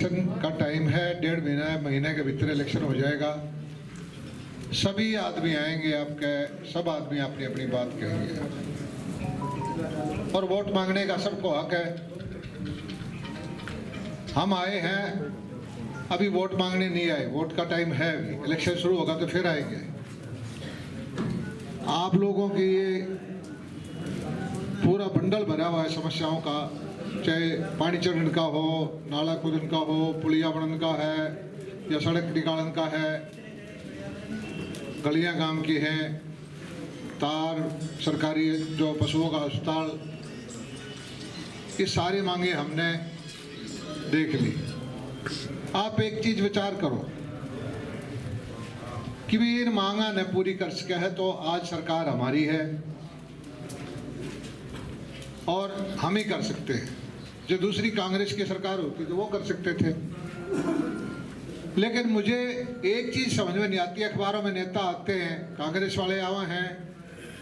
Election का time है, 1.5 महीने के भीतर इलेक्शन हो जाएगा। सभी आदमी आएंगे, आपके सब आदमी अपनी अपनी बात कहेंगे और वोट मांगने का सबको हक है। हम आए हैं, अभी वोट मांगने नहीं आए, वोट का टाइम है, अभी इलेक्शन शुरू होगा तो फिर आएंगे। आप लोगों की ये पूरा बंडल भरा हुआ है समस्याओं का, चाहे पानी चढ़ने का हो, नाला कूदन का हो, पुलिया बनन का है या सड़क निकालन का है, गलियां गांव की हैं, तार, सरकारी जो पशुओं का अस्पताल, ये सारी मांगे हमने देख ली। आप एक चीज विचार करो कि भी इन मांगा ने पूरी कर सके है तो आज सरकार हमारी है और हम ही कर सकते हैं। जो दूसरी कांग्रेस की सरकार होती तो वो कर सकते थे। लेकिन मुझे एक चीज समझ में नहीं आती, अखबारों में नेता आते हैं, कांग्रेस वाले आवा हैं,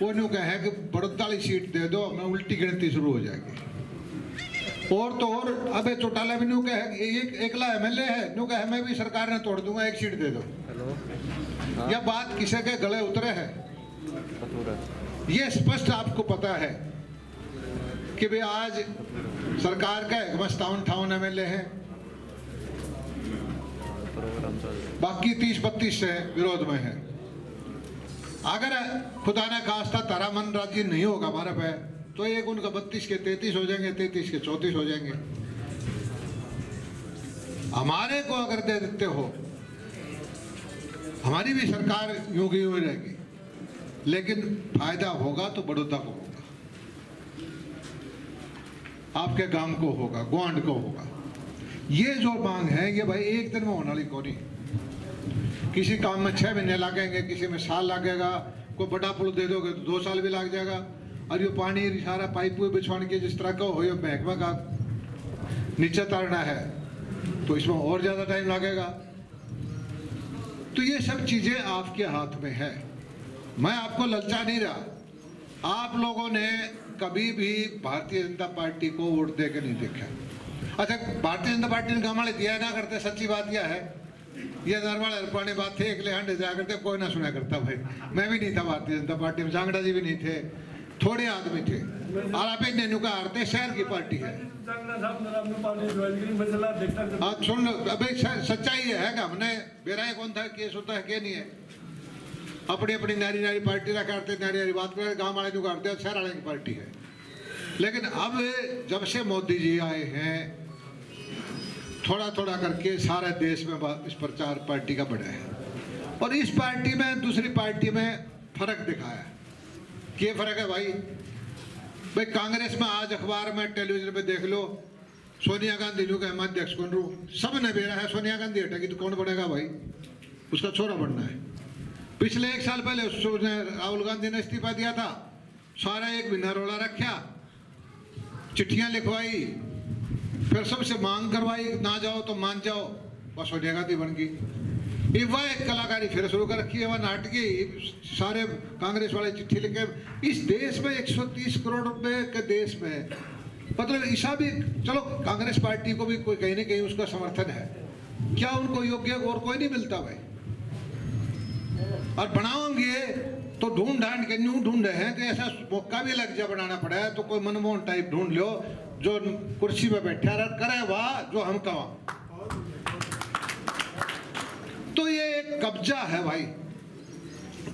वो न्यू कहे कि बड़ौदा वाली सीट दे दो, हमें उल्टी गिनती शुरू हो जाएगी। और तो और अबे चौटाला भी न्यू कहे, एक एकला एमएलए है, न्यू कहे मैं भी सरकार ने तोड़ दूंगा, एक सीट दे दो। यह बात किसी के गले उतरे है? ये स्पष्ट आपको पता है कि भाई आज सरकार का 57-58 एमएलए है, बाकी 30-32 से विरोध में है। अगर खुदा ने खास्ता तारा मन राजी नहीं होगा हमारे पे तो एक उनका 32 के 33 हो जाएंगे, 33 के 34 हो जाएंगे। हमारे को अगर दे देते हो, हमारी भी सरकार यूं की यूं रहेगी, लेकिन फायदा होगा तो बड़ौदा को होगा, आपके गांव को होगा, ग्वांड को होगा। ये जो मांग है ये भाई एक दिन में होने वाली कोनी। किसी काम में 6 महीने लगेंगे, किसी में साल लगेगा, कोई बड़ा पुल दे दोगे तो 2 साल भी लग जाएगा। और ये पानी सारा पाइप बिछवाने के जिस तरह का हो, ये महकमा का नीचे तारना है तो इसमें और ज्यादा टाइम लगेगा। तो ये सब चीजें आपके हाथ में है। मैं आपको ललचा नहीं रहा। आप लोगों ने कभी भी भारतीय जनता पार्टी को वोट दे के नहीं देखा। अच्छा, भारतीय जनता पार्टी ने गाँव वाले दिया ना करते, सच्ची बात यह है, ये नरवाले पुरानी बात थे, एकले हंडे जाया करते, कोई ना सुना करता। भाई मैं भी नहीं था भारतीय जनता पार्टी में, जांगड़ा जी भी नहीं थे, थोड़े आदमी थे। और आप एक नेनु का आरते शहर की पार्टी है। आप सुन लो, अभी सच्चाई है कि हमने बेराए कौन था, केस होता है क्या नहीं है। अपनी अपनी नारी नारी पार्टी रखा करते, नारी नारी बात करते, गाँव वाले जो करते हैं, शहर वाले की पार्टी है। लेकिन अब जब से मोदी जी आए हैं, थोड़ा थोड़ा करके सारे देश में इस प्रचार पार्टी का बढ़ा है। और इस पार्टी में दूसरी पार्टी में फर्क दिखाया। क्या फर्क है भाई? भाई कांग्रेस में आज अखबार में, टेलीविजन पे देख लो, सोनिया गांधी जो हम अध्यक्ष कौन रू, सब ने बेरा है, सोनिया गांधी हटेगी तो कौन बनेगा भाई? उसका छोरा बनना है। पिछले 1 साल पहले उसने राहुल गांधी ने इस्तीफा दिया था, सारा एक महीना रोला रखा, चिट्ठियां लिखवाई, फिर सबसे मांग करवाई, ना जाओ तो मान जाओ, बस सोनिया गांधी बन गई। वह एक कलाकारी फिर शुरू कर रखी है, वह नाटकी, सारे कांग्रेस वाले चिट्ठी लिखे। इस देश में 130 करोड़ रुपए के देश में, मतलब ऐसा भी, चलो कांग्रेस पार्टी को भी कोई कहीं ना कहीं उसका समर्थन है, क्या उनको योग्य और कोई नहीं मिलता भाई? और बनाओगे तो ढूंढ ढांड के न्यू ढूंढ रहे हैं कि ऐसा मौका भी लग जाए, बनाना पड़ा है तो कोई मनमोहन टाइप ढूंढ लो जो कुर्सी पे बैठा करे वाह जो हम कहा। तो ये एक कब्जा है भाई,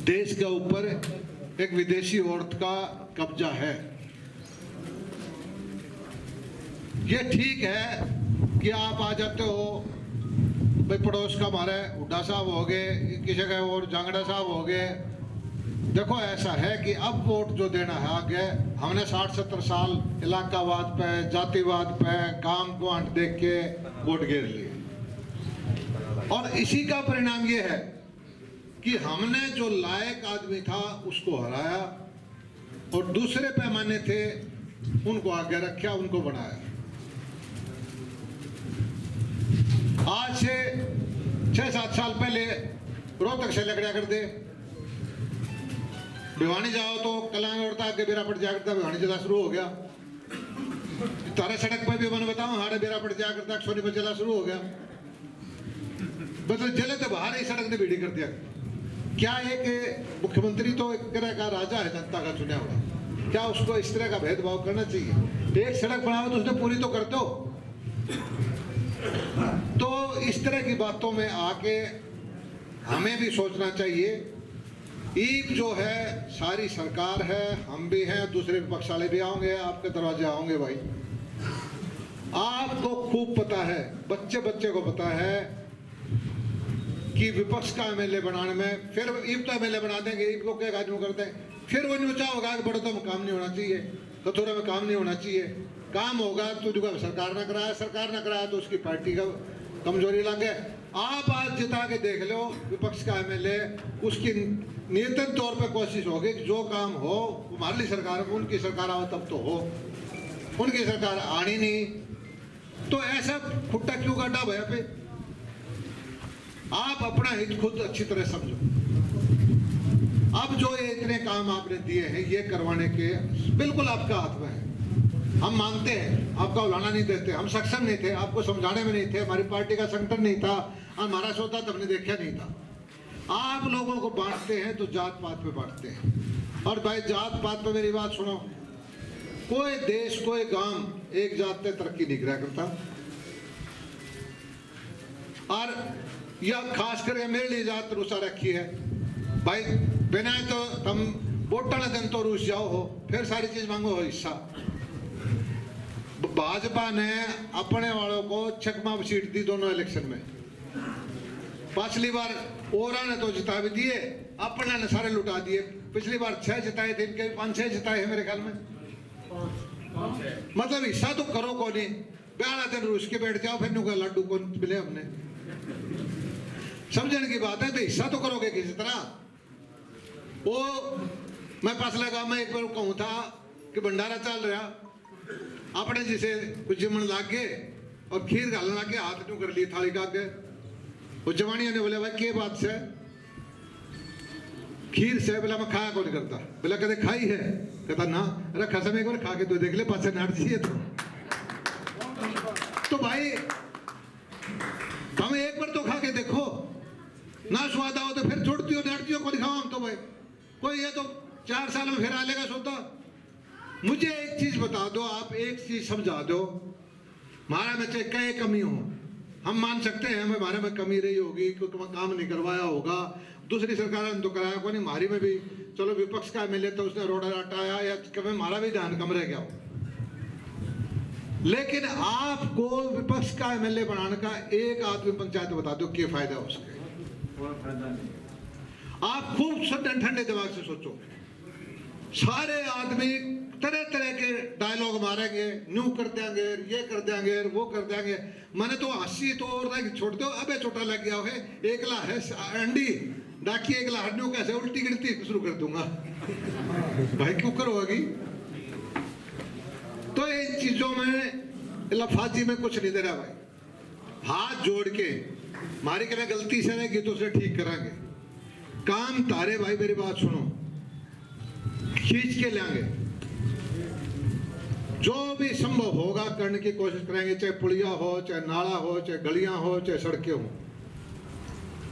देश के ऊपर एक विदेशी औरत का कब्जा है। ये ठीक है कि आप आ जाते हो भाई, पड़ोस का हमारे हुड्डा साहब हो गए, किसी का और जांगड़ा साहब हो गए। देखो ऐसा है कि अब वोट जो देना है आगे, हमने 60-70 साल इलाकावाद पे, जातिवाद पे, गांव को आंट देख के वोट गिर लिए, और इसी का परिणाम ये है कि हमने जो लायक आदमी था उसको हराया और दूसरे पैमाने थे उनको आगे रखा, उनको बनाया। आज से 6-7 साल पहले रोहतक से लकड़िया कर दे, भिवानी जाओ तो कलांग उड़ता आगे बेरा पड़ जाया करता, भिवानी जिला शुरू हो गया। तारा सड़क पर भी मैंने बताऊं हाड़े बेरा पड़ जा करता सोनी पर चला शुरू हो गया, मतलब जले तो बाहर ही सड़क ने भीड़ी कर दिया। क्या एक मुख्यमंत्री तो एक तरह का राजा है, जनता का चुना हुआ, क्या उसको इस तरह का भेदभाव करना चाहिए? एक सड़क बनाओ तो उसने पूरी तो कर दो। तो इस तरह की बातों में आके हमें भी सोचना चाहिए। ईद जो है सारी सरकार है, हम भी हैं, दूसरे विपक्ष वाले भी आओगे, आपके दरवाजे आओगे भाई। आपको खूब पता है, बच्चे बच्चे को पता है कि विपक्ष का एमएलए बनाने में, फिर ईब तो एमएलए बना देंगे, ईब को क्या काजू करते हैं, फिर वो न्यूचा होगा कि बड़ौदा में काम नहीं होना चाहिए, कथोरा में काम नहीं होना चाहिए। काम होगा तो जो सरकार ने कराया, सरकार ने कराया तो उसकी पार्टी का कमजोरी लग गया। आप आज जिता के देख लो विपक्ष का एमएलए, उसकी नियंत्रण तौर पे कोशिश होगी कि जो काम हो हमारी सरकार, उनकी सरकार आओ तब तो हो, उनकी सरकार आनी नहीं, तो ऐसा खुट्टा क्यों काटा भैया पे? आप अपना हित खुद अच्छी तरह समझो। अब जो ये इतने काम आपने दिए हैं ये करवाने के बिल्कुल आपका हाथ में है, हम मानते हैं, आपका उलाना नहीं देते, हम सक्षम नहीं थे, आपको समझाने में नहीं थे, हमारी पार्टी का संगठन नहीं था, हमारा सौदा तो हमने देखा नहीं था। आप लोगों को बांटते हैं तो जात पात पे बांटते हैं, और भाई जात पात पे मेरी बात सुनो, कोई देश कोई गांव एक जात पे तरक्की नहीं करा करता। और यह खास करके मेरे लिए जात रूसा रखी है भाई, बिना तो तुम वोटा दिन तो रूस जाओ हो, फिर सारी चीज मांगो हो हिस्सा। भाजपा ने अपने वालों को चकमा सीट दी दोनों इलेक्शन में, पिछली बार ओरा ने तो जिता भी दिए, अपने ने सारे लुटा दिए। पिछली बार 6 जिताए थे, इनके 5-6 जिताए हैं मेरे ख्याल में। मतलब हिस्सा तो करो को नहीं, 12 दिन रूस के बैठ जाओ, फिर नुका लड्डू को मिले हमने, समझने की बात है। तो हिस्सा तो करोगे किसी तरह। वो मैं पासला गांव में एक बार कहूँ था कि भंडारा चल रहा, अपने जिसे कुछ जमन लाग गए और खीर घालने लाग गए, हाथ न्यू कर ली थाली का के। वो जवानिया ने बोले भाई के बात से खीर से? बोला मैं खाया कौन करता। बोला कदे खाई है? कहता ना। रखा समय एक बार खा के तो देख ले, पास नाट चाहिए तो भाई हमें एक बार तो खा के देखो, ना स्वाद आओ तो फिर छोड़ती हो डांटती हो, कौन खाओ हम तो भाई। कोई ये तो 4 साल में फिर आ लेगा सोता। मुझे एक चीज बता दो, आप एक चीज समझा दो, हमारा में चाहे कई कमी हो, हम मान सकते हैं हमें हमारे में कमी रही होगी, क्योंकि काम नहीं करवाया होगा, दूसरी सरकार ने तो कराया को नहीं, हमारी में भी चलो विपक्ष का मिले तो उसने रोड़ा हटाया, या कभी हमारा भी ध्यान कम रह गया हो। लेकिन आपको विपक्ष का एमएलए बनाने का एक आदमी पंचायत बता दो क्या फायदा है उसके? आप खूब ठंडे दिमाग से सोचो। सारे आदमी तरह तरह के डायलॉग मारेंगे, न्यू कर देंगे, ये कर देंगे, वो कर देंगे। मैंने तो हंसी तो और छोड़ दो, अबे छोटा लग गया है, एकला है अंडी डाकी, एकला हड्डियों कैसे उल्टी गिनती शुरू कर दूंगा भाई, क्यों करोगी? तो इन चीजों में लफाजी में कुछ नहीं दे रहा भाई। हाथ जोड़ के मारी के गलती से नहीं की तो उसे ठीक करांगे। काम तारे भाई, मेरी बात सुनो, खींच के लाएंगे, जो भी संभव होगा करने की कोशिश करेंगे, चाहे पुलिया हो, चाहे नाला हो, चाहे गलियां हो, चाहे सड़कें हो।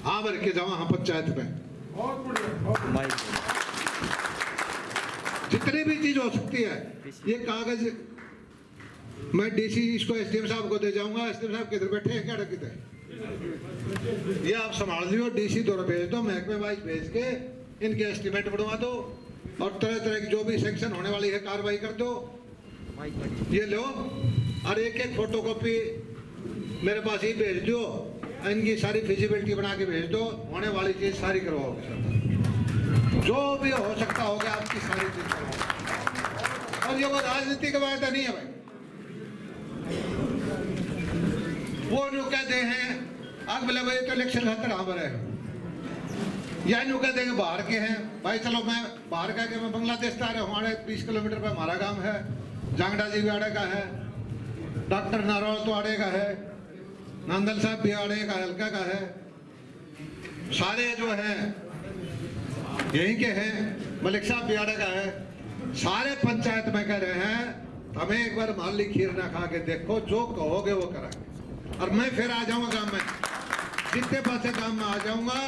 हाँ भर के जाओ हाँ पंचायत में जितनी भी चीज हो सकती है। ये कागज मैं डीसी इसको एसडीएम साहब को दे जाऊंगा, एसडीएम साहब किधर बैठे हैं, क्या किधर, ये आप संभाल लियो, डीसी द्वारा भेज दो, महकमे वाइज भेज के इनके एस्टिमेट बढ़वा दो, और तरह तरह की जो भी सेक्शन होने वाली है कार्रवाई कर दो। ये लो और एक एक फोटोकॉपी मेरे पास ही भेज दो, इनकी सारी फिजिबिलिटी बना के भेज दो, होने वाली चीज सारी करवाओगे, जो भी हो सकता होगा आपकी सारी चीज करवाओगे। और ये वो राजनीति का वायदा नहीं है भाई, वो जो कहते हैं आग बोले भाई तो इलेक्शन खातर हाँ है, या न्यू कहते हैं बाहर के हैं भाई, चलो मैं बाहर का मैं बांग्लादेश से आ रहा हूँ, हमारे 20 किलोमीटर पे हमारा गांव है, जांगड़ा जी भी आड़े का है, डॉक्टर नारोल तो आड़े का है, नंदल साहब भी आड़े का हल्का का है, सारे जो है यहीं के हैं, मलिक साहब भी आड़े का है, सारे पंचायत में कह रहे हैं हमें एक बार मान ली खीर ना खा के देखो, जो कहोगे वो कराएंगे। और मैं फिर आ जाऊंगा गांव में, जितने पासे गांव में आ जाऊंगा